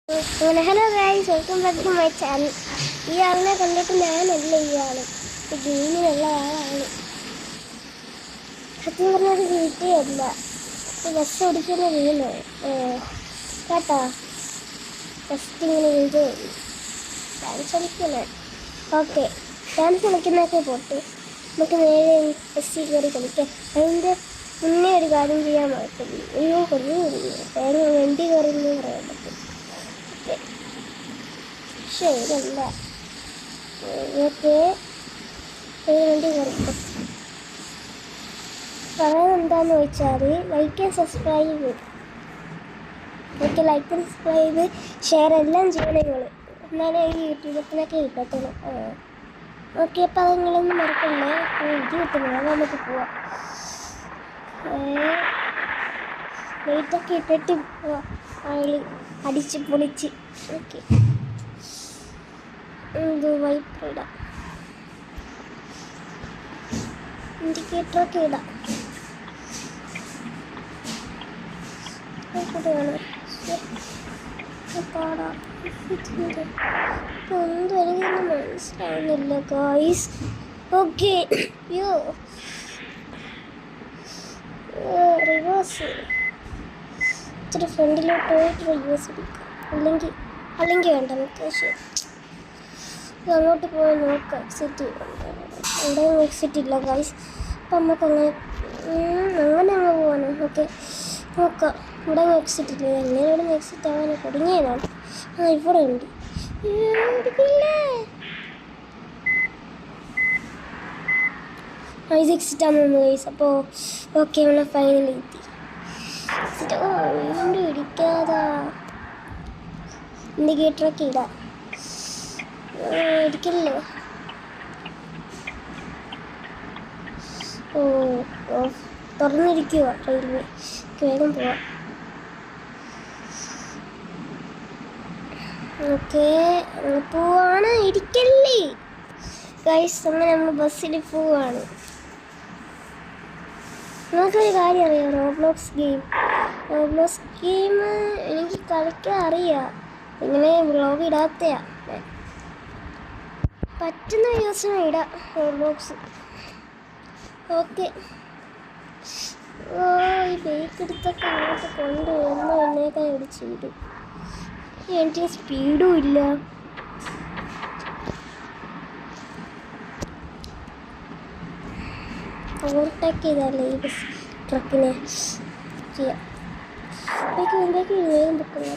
Hello guys, welcome back to my channel. ഈ ആളിനെ കണ്ടിട്ട് ഞാനല്ല ഈ ആള്, ഗെയിമിനുള്ള ആളാണ്. സത്യം പറഞ്ഞാൽ വീട്ടിലല്ല, ബസ് ഓടിക്കുന്ന വീണ് കേട്ടോ. ജസ്റ്റ് ഇങ്ങനെ വീട് ഡാൻസ് കളിക്കണേ. ഓക്കെ, ഡാൻസ് കളിക്കുന്നതൊക്കെ പോട്ട് നമുക്ക് നേരെ ബസ്സിൽ കയറി കളിക്കാം. അതിൻ്റെ മുന്നേ ഒരു കാര്യം ചെയ്യാൻ പറ്റില്ല. അയ്യോ കൊല്ലു തേങ്ങ വണ്ടി കയറുന്നു പറയാൻ പറ്റും. പക്ഷേ ഇതല്ല, ഓക്കെ വണ്ടി കയറിക്കും. പറയാൻ എന്താണെന്ന് വെച്ചാൽ like and subscribe, okay, like and subscribe share എല്ലാം ചെയ്യണം നിങ്ങൾ, എന്നാലേ ഈ യൂട്യൂബത്തിനൊക്കെ കിട്ടത്തുള്ളൂ. ഓക്കെ, അപ്പോൾ അത് നിങ്ങളൊന്നും മറക്കണ്ടേ. ഇത് കിട്ടുന്നില്ല, അത് നമുക്ക് പോവാം. ലൈറ്റൊക്കെ ഇട്ടിട്ട് പോവാം, ആൾ അടിച്ച് പൊളിച്ച്. ഓക്കെ, ഇത് വൈപ്പ് ഇടാം, ഇൻഡിക്കേറ്ററൊക്കെ ഇടാം. എന്തും എനിക്കൊന്നും മനസ്സിലാവുന്നില്ല ഗായ്സ്. ഓക്കെ, യോ റിവേഴ്സ് ഇച്ചിരി ഫ്രണ്ടിലോട്ട് പോയിട്ട് റിവേഴ്സ് എടുക്കാം. അല്ലെങ്കിൽ വേണ്ട, നമുക്ക് ശരി അങ്ങോട്ട് പോയി നോക്കാം. എക്സിറ്റ് എവിടെയും എക്സിറ്റ് ഇല്ല ഗൈസ്. അപ്പം നമുക്ക് അങ്ങനെ അങ്ങ് പോകാനോ. ഓക്കെ, നോക്കാം. ഇവിടെ എക്സിറ്റ് ഇല്ല. എങ്ങനെ ഇവിടെ നിന്ന് എക്സിറ്റ് ആവാൻ തുടങ്ങിയതാണ്. ഇവിടെ ഉണ്ട്. ഇത് എക്സിറ്റ് ആണെന്ന് ഗൈസ്. അപ്പോൾ ഓക്കെ, നമ്മളെ ഫൈനൽ എത്തി. എക്സിറ്റ് വീണ്ടും ഇടിക്കാതാ. ഇൻഡിക്കേറ്ററൊക്കെ ഇടാം. ഇരിക്കല്ലേ. തുറന്നിരിക്കുക റെയിൽവേ. വേഗം പോവാം. ഓക്കെ, പോവാണ്. ഇരിക്കല്ലേ ഗൈസ്, അങ്ങനെ നമ്മൾ ബസ്സിൽ പോവാണ്. നിങ്ങൾക്കൊരു കാര്യം അറിയാം, റോബ്ലോക്സ് ഗെയിം എനിക്ക് കളിക്കാൻ അറിയാം. ഇങ്ങനെ വ്ളോഗ് ഇടാത്തയാ, പറ്റുന്ന ദിവസം ഇടാം റോബ്ലോക്സ്. ഓക്കെ, ഈ ബൈക്ക് എടുത്തൊക്കെ അങ്ങോട്ട് കൊണ്ടുവരുന്ന എന്നേക്കാൾ ഇടിച്ചിടും. എനിക്ക് സ്പീഡും ഇല്ല. ഓവർടേക്ക് ചെയ്താലേ ഈ ബസ് ട്രക്കിനെ ചെയ്യാം. വേഗം വേഗം പൊക്കുന്നു.